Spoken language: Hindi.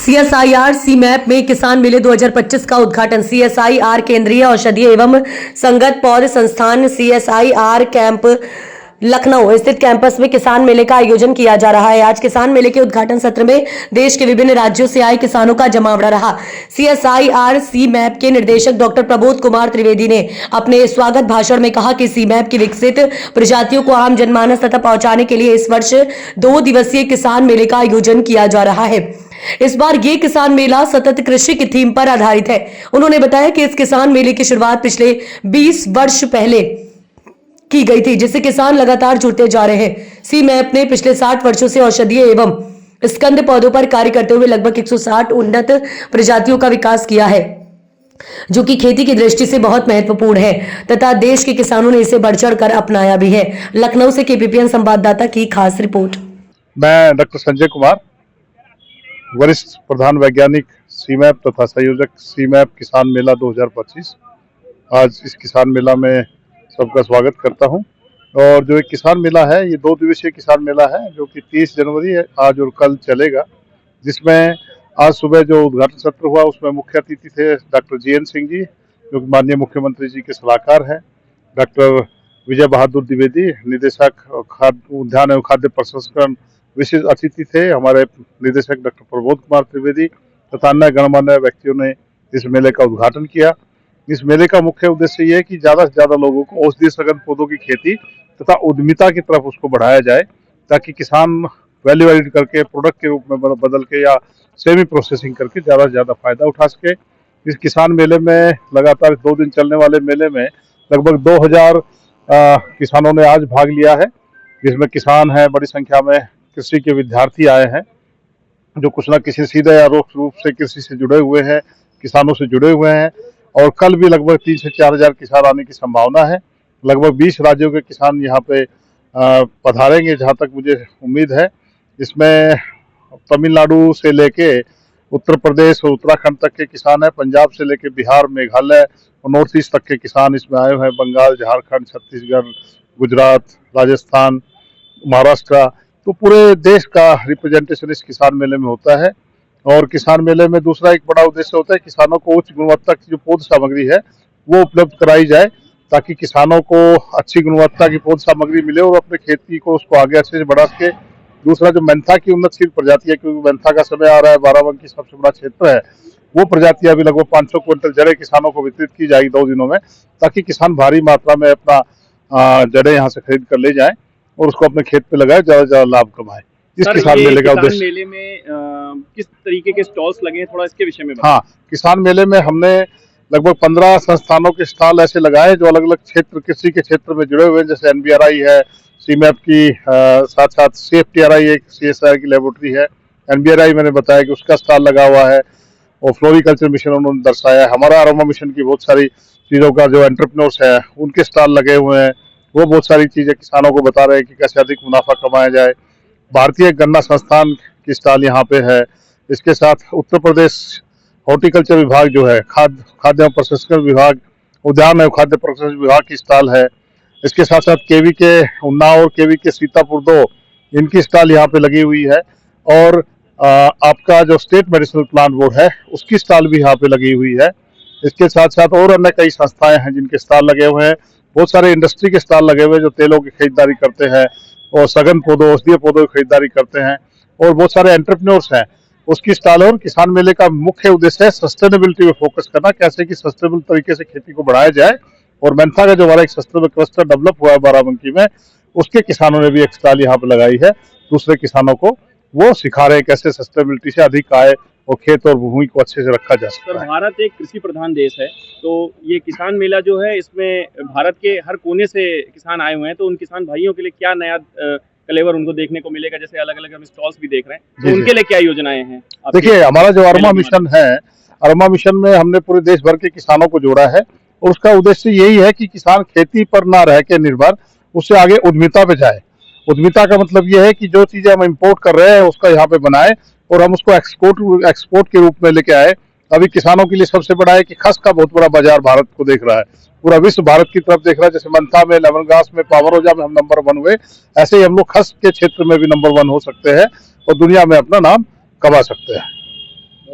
सीएसआईआर सीमैप में किसान मेले 2025 का उद्घाटन। सीएसआईआर केंद्रीय औषधीय एवं संगत पौध संस्थान सीएसआईआर कैंप लखनऊ स्थित कैंपस में किसान मेले का आयोजन किया जा रहा है। आज किसान मेले के उद्घाटन सत्र में देश के विभिन्न राज्यों से आए किसानों का जमावड़ा रहा। सीएसआईआर सीमैप के निदेशक डॉक्टर प्रबोध कुमार त्रिवेदी ने अपने स्वागत भाषण में कहा कि सीमैप की विकसित प्रजातियों को आम जनमानस तक पहुंचाने के लिए इस वर्ष 2 दिवसीय किसान मेले का आयोजन किया जा रहा है। इस बार ये किसान मेला सतत कृषि की थीम पर आधारित है। उन्होंने बताया कि इस किसान मेले की शुरुआत पिछले 20 वर्ष पहले की गई थी, जिससे किसान लगातार जुड़ते जा रहे हैं। सीमैप ने पिछले 60 वर्षों से औषधीय एवं स्कंद पौधों पर कार्य करते हुए लगभग 160 उन्नत प्रजातियों का विकास किया है, जो कि खेती की दृष्टि से बहुत महत्वपूर्ण है तथा देश के किसानों ने इसे बढ़ चढ़ कर अपनाया भी है। लखनऊ से केपीपीएन संवाददाता की खास रिपोर्ट। मैं डॉक्टर संजय कुमार, वरिष्ठ प्रधान वैज्ञानिक सीमैप तथा संयोजक सीमैप किसान मेला 2025। आज इस किसान मेला में सबका स्वागत करता हूं। और जो एक किसान मेला है, ये 2 दिवसीय किसान मेला है, जो कि 30 जनवरी है आज और कल चलेगा। जिसमें आज सुबह जो उद्घाटन सत्र हुआ, उसमें मुख्य अतिथि थे डॉक्टर जीएन सिंह जी, जो कि माननीय मुख्यमंत्री जी के सलाहकार हैं। डॉक्टर विजय बहादुर द्विवेदी, निदेशक उद्यान एवं खाद्य प्रसंस्करण, विशेष अतिथि थे हमारे निदेशक डॉक्टर प्रबोध कुमार त्रिवेदी तथा अन्य गणमान्य व्यक्तियों ने इस मेले का उद्घाटन किया। इस मेले का मुख्य उद्देश्य ये है कि ज्यादा से ज्यादा लोगों को औषधीय सघन पौधों की खेती तथा उद्यमिता की तरफ उसको बढ़ाया जाए, ताकि किसान वैल्यू एडिड करके प्रोडक्ट के रूप में बदल के या सेमी प्रोसेसिंग करके ज्यादा से ज्यादा फायदा उठा सके। इस किसान मेले में लगातार 2 दिन चलने वाले मेले में लगभग 2000 किसानों ने आज भाग लिया है, जिसमें किसान है, बड़ी संख्या में कृषि के विद्यार्थी आए हैं, जो कुछ ना किसी सीधे या रोक रूप से कृषि से जुड़े हुए हैं, किसानों से जुड़े हुए हैं। और कल भी लगभग 3 से 4 हजार किसान आने की संभावना है। लगभग 20 राज्यों के किसान यहाँ पे पधारेंगे, जहाँ तक मुझे उम्मीद है। इसमें तमिलनाडु से लेके उत्तर प्रदेश और उत्तराखंड तक के किसान हैं, पंजाब से लेके बिहार, मेघालय और नॉर्थ ईस्ट तक के किसान इसमें आए हुए हैं, बंगाल, झारखंड, छत्तीसगढ़, गुजरात, राजस्थान, महाराष्ट्र। तो पूरे देश का रिप्रेजेंटेशन इस किसान मेले में होता है। और किसान मेले में दूसरा एक बड़ा उद्देश्य होता है, किसानों को उच्च गुणवत्ता की जो पौध सामग्री है वो उपलब्ध कराई जाए, ताकि किसानों को अच्छी गुणवत्ता की पौध सामग्री मिले और अपने खेती को उसको आगे अच्छे से बढ़ा सके। दूसरा, जो मेंथा की उन्नतशील प्रजाति है, क्योंकि मेंथा का समय आ रहा है, बाराबंकी सबसे बड़ा क्षेत्र है, वो प्रजातियां भी लगभग 500 क्विंटल जड़ें किसानों को वितरित की जाएगी 2 दिनों में, ताकि किसान भारी मात्रा में अपना जड़ें यहाँ से खरीद कर ले जाए और उसको अपने खेत पे लगाए, ज्यादा से ज्यादा लाभ कमाए। इस किसान मेले का उद्देश्य। मेले में किस तरीके के स्टॉल्स लगे हैं, थोड़ा इसके विषय में बताएं। हाँ, किसान मेले में हमने लगभग 15 संस्थानों के स्टॉल ऐसे लगाए जो अलग अलग क्षेत्र, कृषि के क्षेत्र में जुड़े हुए हैं। जैसे एनबीआरआई है, सीमैप की साथ साथ सीएफटीआरआई एक सीएसआई की लेबोरेटरी है। एनबीआरआई मैंने बताया कि उसका स्टॉल लगा हुआ है, और फ्लोरिकल्चर मिशन उन्होंने दर्शाया है। हमारा अरोमा मिशन की बहुत सारी चीजों का जो एंटरप्रेन्योर्स है, उनके स्टॉल लगे हुए हैं। वो बहुत सारी चीजें किसानों को बता रहे हैं कि कैसे अधिक मुनाफा कमाया जाए। भारतीय गन्ना संस्थान की स्टॉल यहाँ पे है। इसके साथ उत्तर प्रदेश हॉर्टिकल्चर विभाग जो है, खाद्य एवं प्रसंस्करण विभाग, उद्यान एवं खाद्य प्रसंस्करण विभाग की स्टॉल है। इसके साथ साथ केवी के उन्नाव और केवी के सीतापुर 2, इनकी स्टॉल यहाँ पे लगी हुई है। और आपका जो स्टेट मेडिसिनल प्लांट बोर्ड है, उसकी स्टॉल भी यहाँ पे लगी हुई है। इसके साथ साथ और अन्य कई संस्थाएं हैं जिनके स्टॉल लगे हुए हैं। बहुत सारे इंडस्ट्री के स्टॉल लगे हुए हैं, जो तेलों की खरीदारी करते हैं और सघन पौधों, औषधीय पौधों की खरीदारी करते हैं। और बहुत सारे एंटरप्रेन्योर्स हैं, उसकी स्टॉल है। और किसान मेले का मुख्य उद्देश्य है सस्टेनेबिलिटी में फोकस करना, कैसे कि सस्टेनेबल तरीके से खेती को बढ़ाया जाए। और मेंथा का जो हमारा एक सस्टेनेबल क्लस्टर डेवलप हुआ है बाराबंकी में, उसके किसानों ने भी एक स्टॉल यहाँ पे लगाई है। दूसरे किसानों को वो सिखा रहे हैं कैसे सस्टेनेबिलिटी से अधिक आय और खेत और भूमि को अच्छे से रखा जा सकता है। भारत एक कृषि प्रधान देश है, तो ये किसान मेला जो है, इसमें भारत के हर कोने से किसान आए हुए हैं। तो उन किसान भाइयों के लिए क्या नया कलेवर उनको देखने को मिलेगा? जैसे अलग अलग हम स्टॉल्स भी देख रहे हैं, तो उनके लिए क्या योजनाएं हैं? देखिए, हमारा जो अरोमा मिशन है, अरोमा मिशन में हमने पूरे देश भर के किसानों को जोड़ा है। और उसका उद्देश्य यही है कि किसान खेती पर ना रह के निर्भर, उससे आगे उद्यमिता पे जाए। उद्यमिता का मतलब यह है कि जो चीजें हम इंपोर्ट कर रहे हैं उसका यहाँ पे बनाए और हम उसको एक्सपोर्ट के रूप में लेके आए। अभी किसानों के लिए सबसे बड़ा है कि खस का बहुत बड़ा बाजार भारत को देख रहा है, पूरा विश्व भारत की तरफ देख रहा है। जैसे मंथा में, लेमन ग्रास में, पावरोजा में हम नंबर 1 हुए, ऐसे ही हम लोग खस के क्षेत्र में भी नंबर 1 हो सकते हैं और दुनिया में अपना नाम कमा सकते हैं।